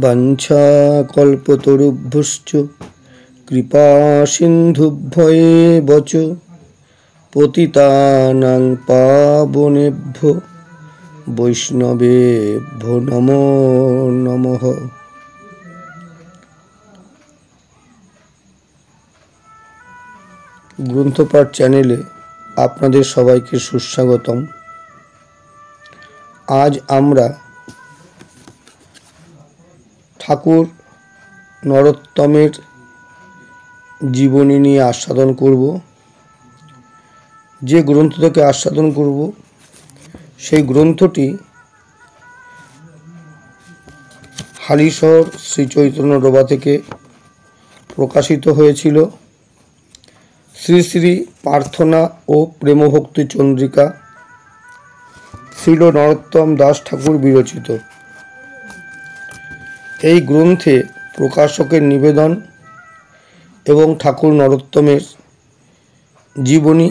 বাঞ্ছাকল্পতরুভ্যশ্চ কৃপাসিন্ধুভ্যেব চ পতিতানাং পাবনেভ্যো বৈষ্ণবেভ্যো নমো নমঃ। গ্রন্থপাঠ চ্যানেলে আপনাদের সবাইকে সুস্বাগতম। আজ আমরা ঠাকুর নরোত্তমের জীবনী নিয়ে আস্বাদন করব। যে গ্রন্থ থেকে আস্বাদন করব সেই গ্রন্থটি হালিশহর শ্রী চৈতন্য ডোবা থেকে প্রকাশিত হয়েছিল। শ্রী শ্রী প্রার্থনা ও প্রেমভক্তি চন্দ্রিকা শ্রীল নরোত্তম দাস ঠাকুর বিরচিত। এই গ্রন্থে প্রকাশকের নিবেদন এবং ঠাকুর নরোত্তমের জীবনী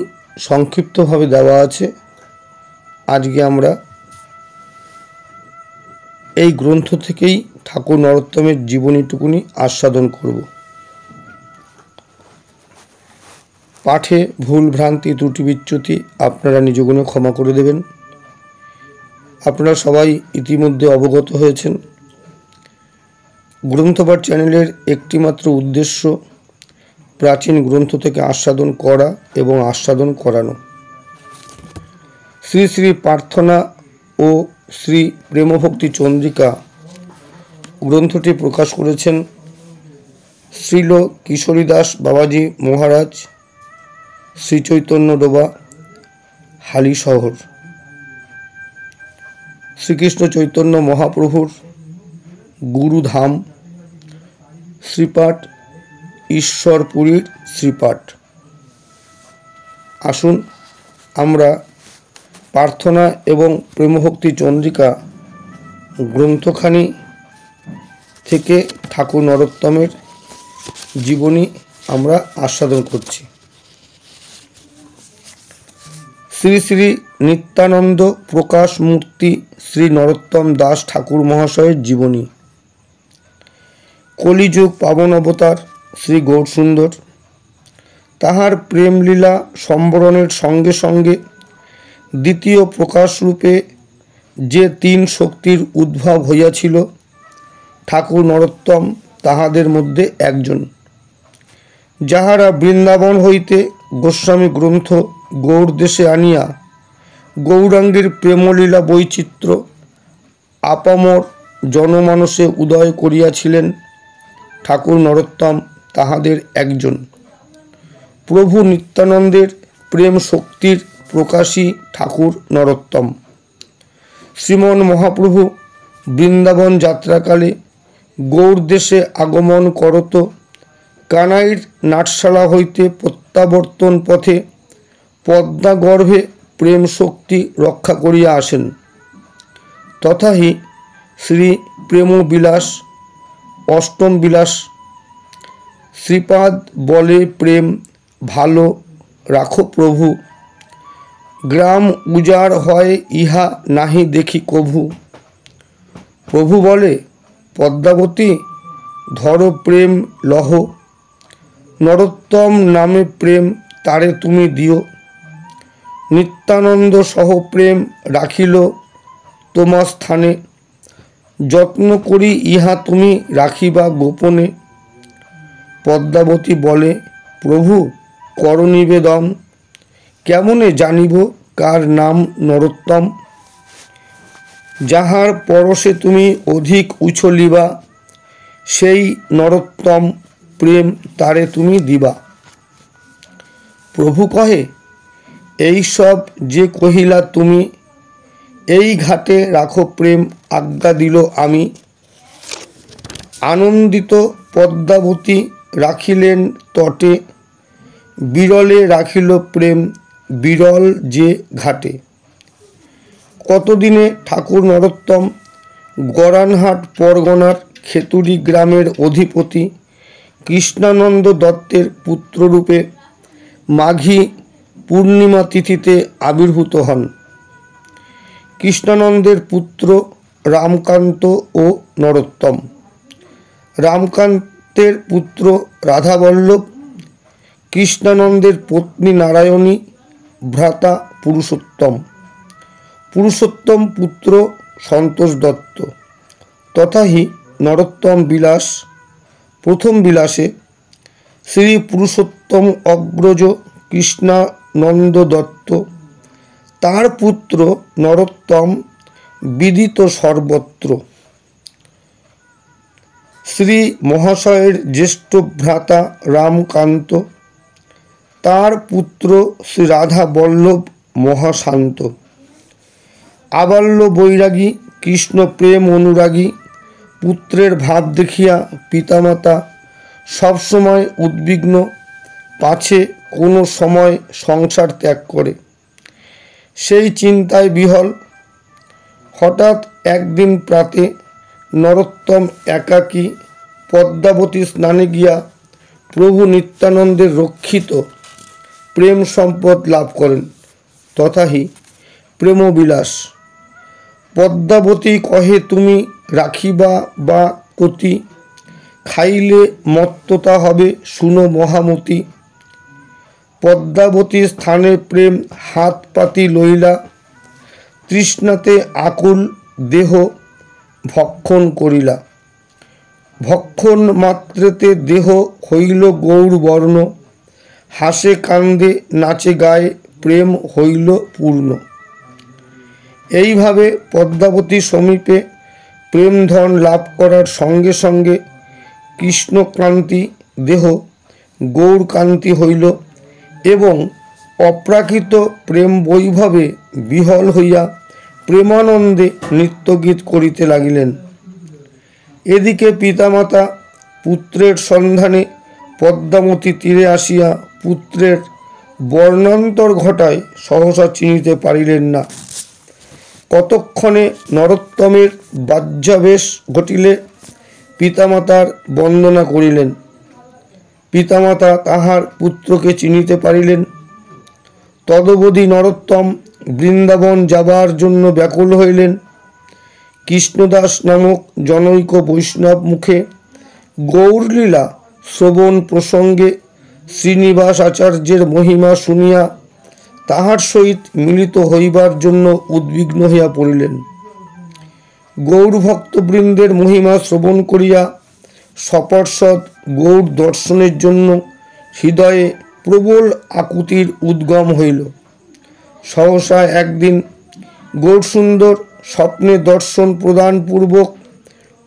সংক্ষিপ্তভাবে দেওয়া আছে। আজকে আমরা এই গ্রন্থ থেকেই ঠাকুর নরোত্তমের জীবনীটুকুনি আস্বাদন করব। পাঠে ভুল ভ্রান্তি ত্রুটি বিচ্যুতি আপনারা নিজ গুণে ক্ষমা করে দেবেন। আপনারা সবাই ইতিমধ্যে অবগত হয়েছেন, গ্রন্থপাঠ চ্যানেলের একটিমাত্র উদ্দেশ্য প্রাচীন গ্রন্থ থেকে আস্বাদন করা এবং আস্বাদন করানো। শ্রী শ্রী প্রার্থনা ও শ্রী প্রেমভক্তি চন্দ্রিকা গ্রন্থটি প্রকাশ করেছেন শ্রীল কিশোরীদাস বাবাজি মহারাজ, শ্রী চৈতন্য ডোবা, হালিশহর। শ্রীকৃষ্ণ চৈতন্য মহাপ্রভুর গুরুধাম শ্রীপাঠ, ঈশ্বরপুরীর শ্রীপাঠ। আসুন আমরা প্রার্থনা এবং প্রেমভক্তি চন্দ্রিকা গ্রন্থখানি থেকে ঠাকুর নরোত্তমের জীবনী আমরা আস্বাদন করছি। শ্রী শ্রী নিত্যানন্দ প্রকাশ মূর্তি শ্রী নরোত্তম দাস ঠাকুর মহাশয়ের জীবনী। কলিযুগ পাবন অবতার শ্রী গৌরসুন্দর তাহার প্রেমলীলা সম্বরণের সঙ্গে সঙ্গে দ্বিতীয় প্রকাশরূপে যে তিন শক্তির উদ্ভব হইয়াছিল, ঠাকুর নরোত্তম তাহাদের মধ্যে একজন। যাহারা বৃন্দাবন হইতে গোস্বামী গ্রন্থ গৌড় দেশে আনিয়া গৌরাঙ্গের প্রেমলীলা বৈচিত্র্য আপামর জনমানসে উদয় করিয়াছিলেন, ঠাকুর নরোত্তম তাহাদের একজন। প্রভু নিত্যানন্দের প্রেম শক্তির প্রকাশী ঠাকুর নরোত্তম। শ্রীমন মহাপ্রভু বৃন্দাবন যাত্রাকালে গৌড় দেশে আগমন করত কানাইর নাটশালা হইতে প্রত্যাবর্তন পথে পদ্মা গর্ভে প্রেম শক্তি রক্ষা করিয়া আসেন। তথাহি শ্রী প্রেমবিলাস অষ্টম বিলাস শ্রীপাদ বলে প্রেম ভালো রাখো প্রভু, গ্রাম উজাড় হয় ইহা নাহি দেখি কভু। প্রভু বলে পদ্মাবতী ধরো প্রেম লহ, নরোত্তম নামে প্রেম তারে তুমি দিও। নিত্যানন্দ সহ প্রেম রাখিল তোমার স্থানে, যত্ন করি ইহা তুমি রাখিবা গোপনে। পদ্মাবতী বলে প্রভু কর নিবেদন, কেমনে জানিব কার নাম নরোত্তম। যাহার পরশে তুমি অধিক উছলিবা, সেই নরোত্তম প্রেম তারে তুমি দিবা। প্রভু কহে এই সব যে কহিলা তুমি, এই ঘাটে রাখো প্রেম আজ্ঞা দিল আমি। আনন্দিত পদ্মাবতী রাখিলেন তটে, বিরলে রাখিল প্রেম বিরল যে ঘাটে। কতদিনে ঠাকুর নরোত্তম গরানহাট পরগনার খেতুরি গ্রামের অধিপতি কৃষ্ণানন্দ দত্তের পুত্ররূপে মাঘী পূর্ণিমা তিথিতে আবির্ভূত হন। কৃষ্ণানন্দের পুত্র রামকান্ত ও নরোত্তম। রামকান্তের পুত্র রাধাবল্লভ, কৃষ্ণানন্দের পত্নী নারায়ণী, ভ্রাতা পুরুষোত্তম, পুরুষোত্তম পুত্র সন্তোষ দত্ত, তথাহি নরোত্তম বিলাস। প্রথম বিলাসে শ্রী পুরুষোত্তম অগ্রজ কৃষ্ণানন্দ দত্ত, তার পুত্র নরোত্তম বিদিত সর্বত্র। শ্রী মহাশয়ের জ্যেষ্ঠ ভ্রাতা রামকান্ত, তার পুত্র শ্রী রাধা বল্লভ মহাশান্ত। আবাল্য বৈরাগী কৃষ্ণ প্রেম অনুরাগী পুত্রের ভাব দেখিয়া পিতামাতা সবসময় উদ্বিগ্ন, পাছে কোনো সময় সংসার ত্যাগ করে, সেই চিন্তায় বিহল। হঠাৎ একদিন প্রাতে নরোত্তম একাকী পদ্মাবতী স্নানে গিয়া প্রভু নিত্যানন্দের রক্ষিত প্রেম সম্পদ লাভ করেন, তথাহি প্রেমবিলাস। পদ্মাবতী কহে, তুমি রাখিবা বা কতি, খাইলে মত্ততা হবে শুনো মহামতি। পদ্মাবতী স্থানে প্রেম হাত পাতি লইলা, তৃষ্ণাতে আকুল দেহ ভক্ষণ করিলা। ভক্ষণ মাত্রেতে দেহ হইল গৌর বর্ণ, হাসে কান্দে নাচে গায়ে প্রেম হইল পূর্ণ। এইভাবে পদ্মাবতী সমীপে প্রেমধন লাভ করার সঙ্গে সঙ্গে কৃষ্ণকান্তি দেহ গৌরকান্তি হইল এবং অপ্রাকৃত প্রেম বৈভবে বিহল হইয়া প্রেমানন্দে নৃত্যগীত করিতে লাগিলেন। এদিকে পিতামাতা পুত্রের সন্ধানে পদ্মাবতী তীরে আসিয়া পুত্রের বর্ণান্তর ঘটায় সহসা চিনিতে পারিলেন না। কতক্ষণে নরোত্তমের বাহ্যাবেশ ঘটিলে পিতামাতার বন্দনা করিলেন। পিতামাতা তাহার পুত্রকে চিনিতে পারিলেন। তদবধি নরোত্তম বৃন্দাবন যাবার জন্য ব্যাকুল হইলেন। কৃষ্ণদাস নামক জনৈক বৈষ্ণব মুখে গৌরলীলা শ্রবণ প্রসঙ্গে শ্রীনিবাস আচার্যের মহিমা শুনিয়া তাহার সহিত মিলিত হইবার জন্য উদ্বিগ্ন হইয়া পড়িলেন। গৌরভক্তবৃন্দের মহিমা শ্রবণ করিয়া সপর্ষদ গৌর দর্শনের জন্য হৃদয়ে প্রবল আকুতির উদ্গম হইল। সহসা একদিন গৌরসুন্দর স্বপ্নে দর্শন প্রদানপূর্বক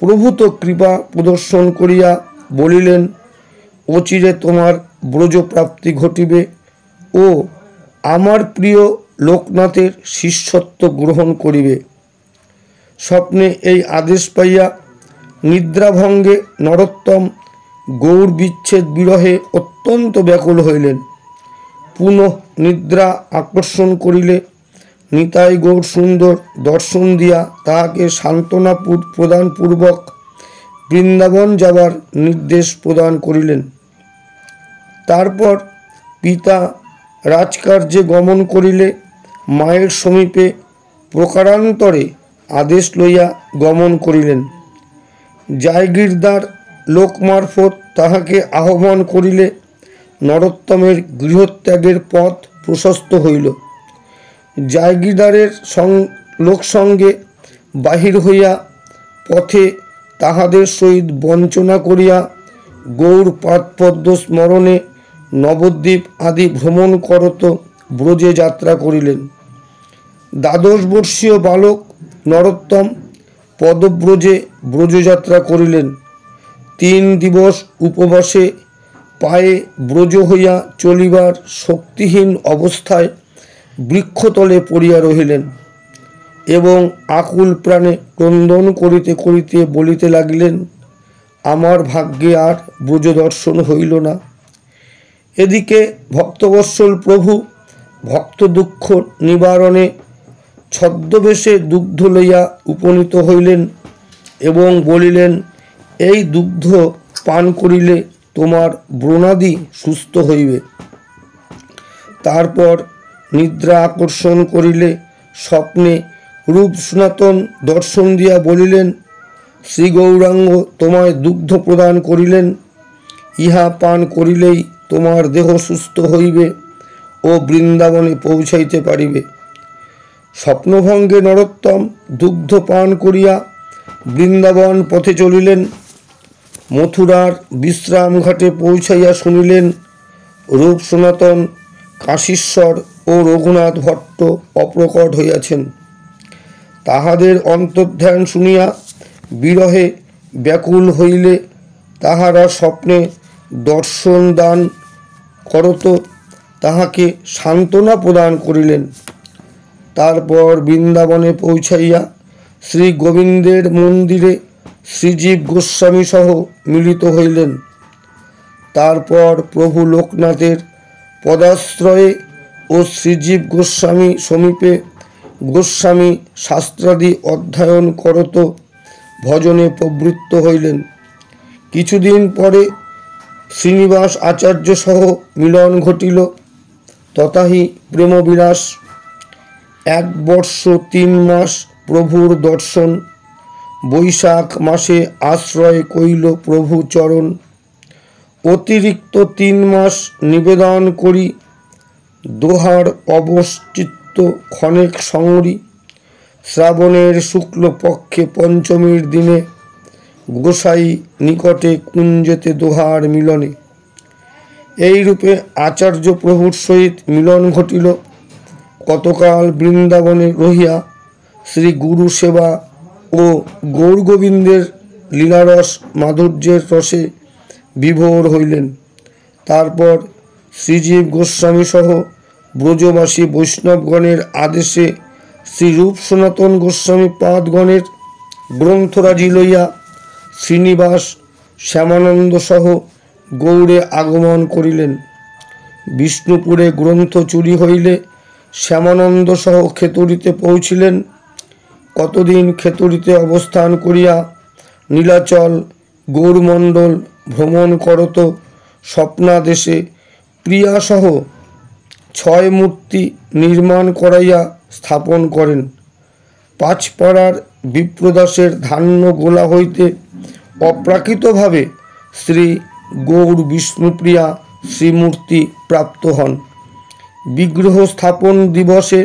প্রভূত কৃপা প্রদর্শন করিয়া বলিলেন, অচিরে তোমার ব্রজপ্রাপ্তি ঘটিবে ও আমার প্রিয় লোকনাথের শিষ্যত্ব গ্রহণ করিবে। স্বপ্নে এই আদেশ পাইয়া নিদ্রাভঙ্গে নরোত্তম গৌর বিচ্ছেদ বিরহে অত্যন্ত ব্যাকুল হইলেন। পুনঃ নিদ্রা আকর্ষণ করিলে নিতাই গৌর সুন্দর দর্শন দিয়া তাহাকে সান্ত্বনা প্রদানপূর্বক বৃন্দাবন যাবার নির্দেশ প্রদান করিলেন। তারপর পিতা রাজকার্যে গমন করিলে মায়ের সমীপে প্রকারান্তরে আদেশ লইয়া গমন করিলেন। জায়গিরদার লোক মারফত তাহাকে আহ্বান করিলে নরোত্তমের গৃহত্যাগের পথ প্রশস্ত হইল। জায়গিরদারের লোকসঙ্গে বাহির হইয়া পথে তাহাদের সহিত বঞ্চনা করিয়া গৌর পাদপদ্ম স্মরণে নবদ্বীপ আদি ভ্রমণ করত ব্রজে যাত্রা করিলেন। 12 বর্ষীয় বালক নরোত্তম পদব্রজে ব্রজযাত্রা করিলেন। 3 দিবস উপবাসে পায়ে ব্রজ হইয়া চলিবার শক্তিহীন অবস্থায় বৃক্ষতলে পড়িয়া রহিলেন এবং আকুল প্রাণে ক্রন্দন করিতে করিতে বলিতে লাগিলেন, আমার ভাগ্যে আর ব্রজ দর্শন হইল না। এদিকে ভক্তবৎসল প্রভু ভক্ত দুঃখ নিবারণে ছদ্মবেশে দুগ্ধ লইয়া উপনীত হইলেন এবং বলিলেন, এই দুগ্ধ পান করিলে তোমার ব্রণাদি সুস্থ হইবে। তারপর নিদ্রা আকর্ষণ করিলে স্বপ্নে রূপ সনাতন দর্শন দিয়া বলিলেন, শ্রী গৌরাঙ্গ তোমায় দুগ্ধ প্রদান করিলেন। ইহা পান করিলেই তোমার দেহ সুস্থ হইবে ও বৃন্দাবনে পৌঁছাইতে পারিবে। স্বপ্নভঙ্গে নরোত্তম দুগ্ধ পান করিয়া বৃন্দাবন পথে চলিলেন। মথুরার বিশ্রাম ঘাটে পৌঁছাইয়া শুনিলেন রূপ সনাতন, কাশীশ্বর ও রঘুনাথ ভট্ট অপ্রকট হইয়াছেন। তাহাদের অন্তর্ধান শুনিয়া বিরহে ব্যাকুল হইলে তাহারা স্বপ্নে দর্শন দান করত তাহাকে সান্ত্বনা প্রদান করিলেন। তারপর বৃন্দাবনে পৌঁছাইয়া শ্রী গোবিন্দের মন্দিরে শ্রীজীব গোস্বামী সহ মিলিত হইলেন। তারপর প্রভু লোকনাথের পদাশ্রয়ে ও শ্রীজীব গোস্বামী সমীপে গোস্বামী শাস্ত্রাদি অধ্যয়ন করত ভজনে প্রবৃত্ত হইলেন। কিছুদিন পরে শ্রীনিবাস আচার্য সহ মিলন ঘটিল। তথাহি প্রেমবিলাস। 1 বর্ষ 3 মাস প্রভুর দর্শন। বৈশাখ মাসে আশ্রয় কইল প্রভু চরণ। অতিরিক্ত 3 মাস নিবেদন করি দোহার অবশ্চিত্ত ক্ষণেক সংরি। শ্রাবণের শুক্লপক্ষে পঞ্চমীর দিনে গোসাই নিকটে কুঞ্জেতে দোহার মিলনে। এইরূপে আচার্য প্রভুর সহিত মিলন ঘটিল। কতকাল বৃন্দাবনে রহিয়া শ্রী গুরু সেবা ও গৌরগোবিন্দের লীলারস মাধুর্যের রসে বিভোর হইলেন। তারপর শ্রীজীব গোস্বামী সহ ব্রজবাসী বৈষ্ণবগণের আদেশে শ্রী রূপ সনাতন গোস্বামী পাদগণের গ্রন্থরাজি লইয়া শ্রীনিবাস শ্যামানন্দ সহ গৌড়ে আগমন করিলেন। বিষ্ণুপুরে গ্রন্থ চুরি হইলে শ্যামানন্দ সহ খেতড়িতে পৌঁছিলেন। কতদিন খেতড়িতে অবস্থান করিয়া নীলাচল গৌরমণ্ডল ভ্রমণ করত স্বপ্নাদেশে প্রিয়াসহ 6 মূর্তি নির্মাণ করাইয়া স্থাপন করেন। 5 পাড়ার বিপ্রদাসের ধান্য গোলা হইতে অপ্রাকৃতভাবে শ্রী গৌর বিষ্ণুপ্রিয়া শ্রীমূর্তি প্রাপ্ত হন। বিগ্রহ স্থাপন দিবসে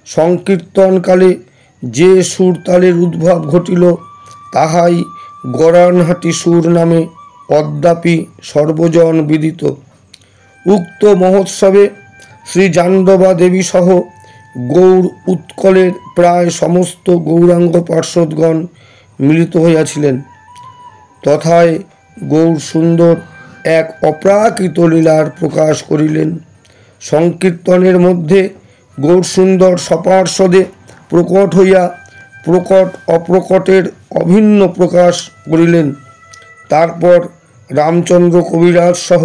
সংকীর্তনকালে যে সুরতালের উদ্ভব ঘটিল তাহাই গরানহাটি সুর নামে অদ্যাপি সর্বজন বিদিত। উক্ত মহোৎসবে শ্রী জাণ্ডবা দেবী সহ গৌর উৎকলের প্রায় সমস্ত গৌরাঙ্গ পার্ষদগণ মিলিত হইয়াছিলেন। তথায় গৌর সুন্দর এক অপ্রাকৃত লীলার প্রকাশ করিলেন। সংকীর্তনের মধ্যে গৌরসুন্দর সপার্ষদে প্রকট হইয়া প্রকট অপ্রকটের অভিন্ন প্রকাশ করিলেন। তারপর রামচন্দ্র কবিরাজ সহ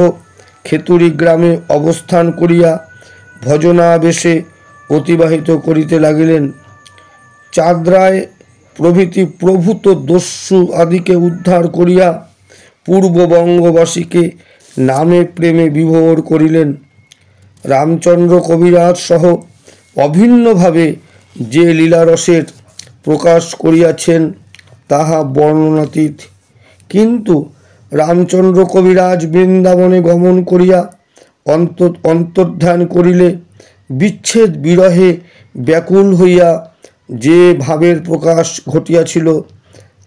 খেতুরি গ্রামে অবস্থান করিয়া ভজনাবেশে অতিবাহিত করিতে লাগিলেন। চাঁদরায় প্রভৃতি প্রভূত দস্যু আদিকে উদ্ধার করিয়া পূর্ববঙ্গবাসীকে নামে প্রেমে বিভোর করিলেন। রামচন্দ্র কবিরাজ সহ অভিন্নভাবে যে লীলারসের প্রকাশ করিয়াছেন তাহা বর্ণনাতীত। কিন্তু রামচন্দ্র কবিরাজ বৃন্দাবনে গমন করিয়া অন্তর্ধান করিলে বিচ্ছেদ বিরহে ব্যাকুল হইয়া যে ভাবের প্রকাশ ঘটিয়াছিল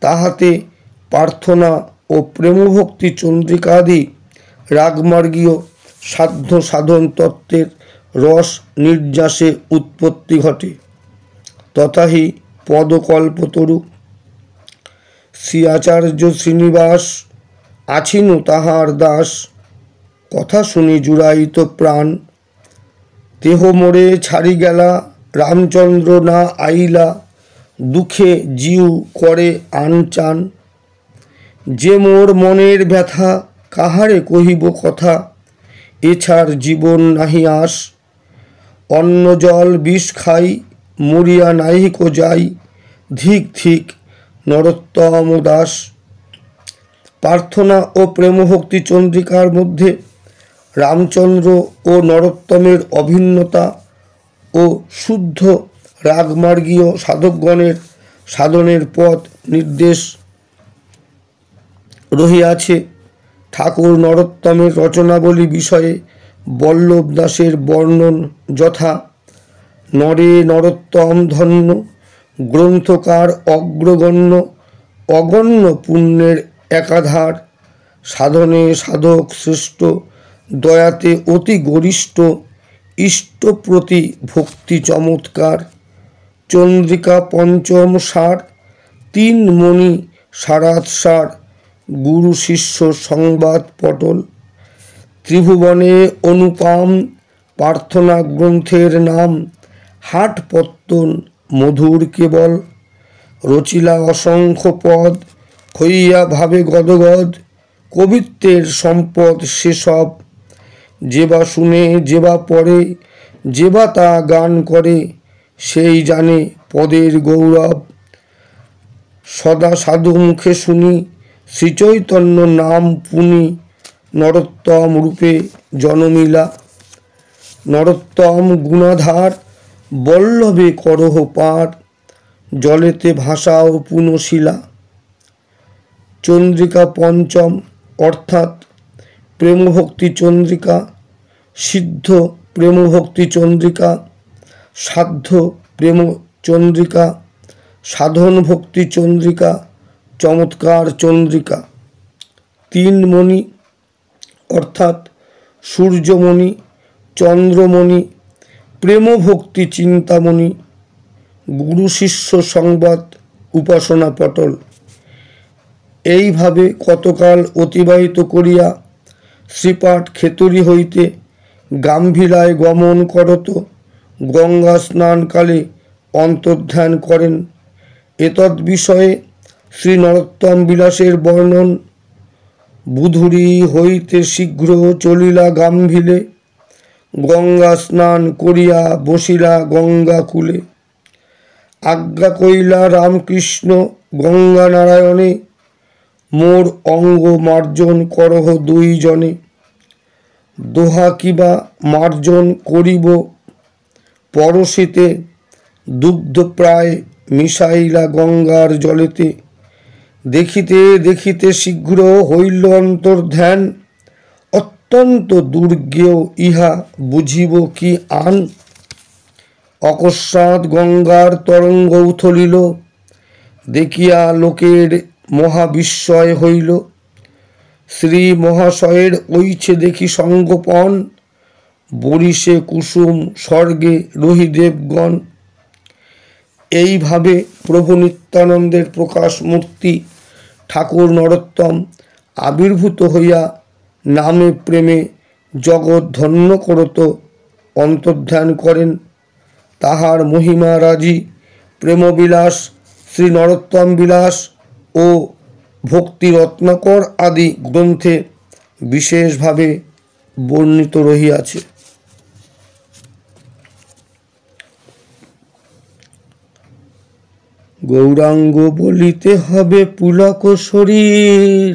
তাহাতে প্রার্থনা ও প্রেমভক্তি চন্দ্রিকাদি রাগমার্গীয় সাধ্য সাধন তত্ত্বের রস নির্যাসে উৎপত্তি ঘটে। তথাহি পদকল্পতরু। শ্রী আচার্য শ্রীনিবাস আছিনু তাহার দাস, কথা শুনি জুড়াইত প্রাণ। দেহ মোরে ছাড়ি গেলা, রামচন্দ্র না আইলা, দুঃখে জিউ করে আনচান। যে মোর মনের ব্যথা, কাহারে কহিব কথা, এছাড় জীবন নাহি আস। অন্ন জল বিষ খাই, মরিয়া নাহিক যাই, ধিক ধিক নরোত্তম দাস। প্রার্থনা ও প্রেমভক্তি চন্দ্রিকার মধ্যে রামচন্দ্র ও নরোত্তমের অভিন্নতা ও শুদ্ধ রাগমার্গীয় সাধকগণের সাধনের পথ নির্দেশ রহিয়াছে। ঠাকুর নরোত্তমের রচনাবলী বিষয়ে বল্লভ দাসের বর্ণন যথা: নরে নরোত্তম ধন্য, গ্রন্থকার অগ্রগণ্য, অগণ্য পুণ্যের একাধার, সাধনে সাধক শ্রেষ্ঠ, দয়াতে অতি গরিষ্ঠ, ইষ্টপ্রতি ভক্তি চমৎকার। চন্দ্রিকা পঞ্চম সার, তিন মণি সারাৎসার, গুরু শিষ্য সংবাদ পটল। ত্রিভুবনে অনুপাম, প্রার্থনা গ্রন্থের নাম, হাট পত্তন মধুর কেবল। রচিলা অসংখ্য পদ, হইয়া ভাবে গদগদ, কবিত্বের সম্পদ সেসব। যেবা শুনে যেবা পড়ে, যেবা তা গান করে, সেই জানে পদের গৌরব। সদা সাধু মুখে শুনি, শ্রীচৈতন্য নাম পুনি, নরোত্তম রূপে জনমিলা। নরোত্তম গুণাধার, বল্লভে করহ পার, জলেতে ভাসাও পুনশিলা। চন্দ্রিকা পঞ্চম অর্থাৎ প্রেমভক্তি চন্দ্রিকা, সিদ্ধ প্রেমভক্তি চন্দ্রিকা, সাধ্য প্রেম চন্দ্রিকা, সাধন ভক্তি চন্দ্রিকা, চমৎকার চন্দ্রিকা। তিন মণি অর্থাৎ সূর্যমণি, চন্দ্রমণি, প্রেমভক্তি চিন্তামণি, গুরু শিষ্য সংবাদ উপাসনা পটল। এইভাবে কতকাল অতিবাহিত করিয়া শ্রীপাঠ খেতড়ি হইতে গাম্ভীরায় গমন করত গঙ্গা স্নানকালে অন্তর্ধান করেন। এতদ বিষয়ে শ্রী নরোত্তম বিলাসের বর্ণন: বুধুরি হইতে শীঘ্র চলিলা গাম্ভীলে, গঙ্গা স্নান করিয়া বসিলা গঙ্গা কূলে। আজ্ঞা কইলা রামকৃষ্ণ গঙ্গা নারায়ণে, মোর অঙ্গ মার্জন করহ দুই জনে। দোহা কিবা মার্জন করিব পরশিতে, দুগ্ধ প্রায় মিশাইলা গঙ্গার জলেতে। দেখিতে দেখিতে শীঘ্র হইল অন্তর্ধান, অত্যন্ত দুর্গেয় ইহা বুঝিব কি আন। অকস্মাৎ গঙ্গার তরঙ্গ উথলিল, দেখিয়া লোকের মহাবিস্ময় হইল। শ্রী মহাশয়ের ঐছে দেখি সঙ্গোপন, বরিশে কুসুম স্বর্গে রহি দেবগণ। এইভাবে প্রভু নিত্যানন্দের প্রকাশ মূর্তি ঠাকুর নরোত্তম আবির্ভূত হইয়া নামে প্রেমে জগৎ ধন্য করত অন্তর্ধান করেন। তাহার মহিমা রাজি প্রেমবিলাস, শ্রী নরোত্তম বিলাস ও ভক্তি রত্নাকর আদি গ্রন্থে বিশেষভাবে বর্ণিত রহিয়াছে। গৌরাঙ্গ বলিতে হবে পুলক শরীর,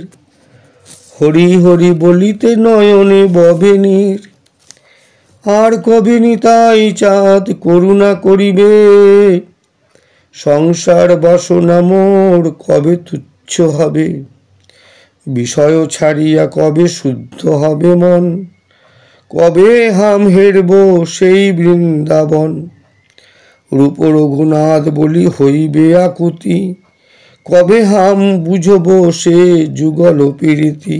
হরি হরি বলিতে নয়নে ববে নীর। আর কবে নিতাই চাঁদ করুণা করিবে, সংসার বাসনা মোর কবে তুচ্ছ হবে। বিষয় ছাড়িয়া কবে শুদ্ধ হবে মন, কবে হাম হেরব সেই বৃন্দাবন। রূপ রঘুনাথ বলি হইবে আকুতি, কবে হাম বুঝব সে যুগল প্রীতি।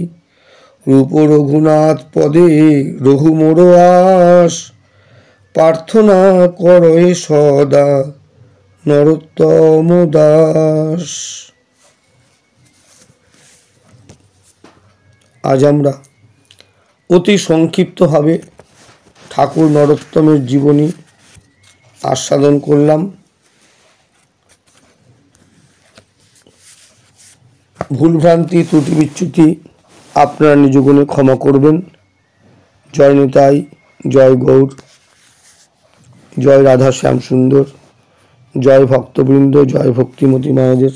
রূপ রঘুনাথ পদে রঘু মোর আস, প্রার্থনা করয়ে সদা নরোত্তম দাস। আজ আমরা অতি সংক্ষিপ্তভাবে ঠাকুর নরোত্তমের জীবনী আস্বাদন করলাম। ভুলভ্রান্তি ত্রুটি বিচ্যুতি আপনারা নিজ গুণে ক্ষমা করবেন। জয় নিতাই, জয় গৌর, জয় রাধা শ্যাম সুন্দর, জয় ভক্তবৃন্দ, জয় ভক্তিমতী মায়েদের।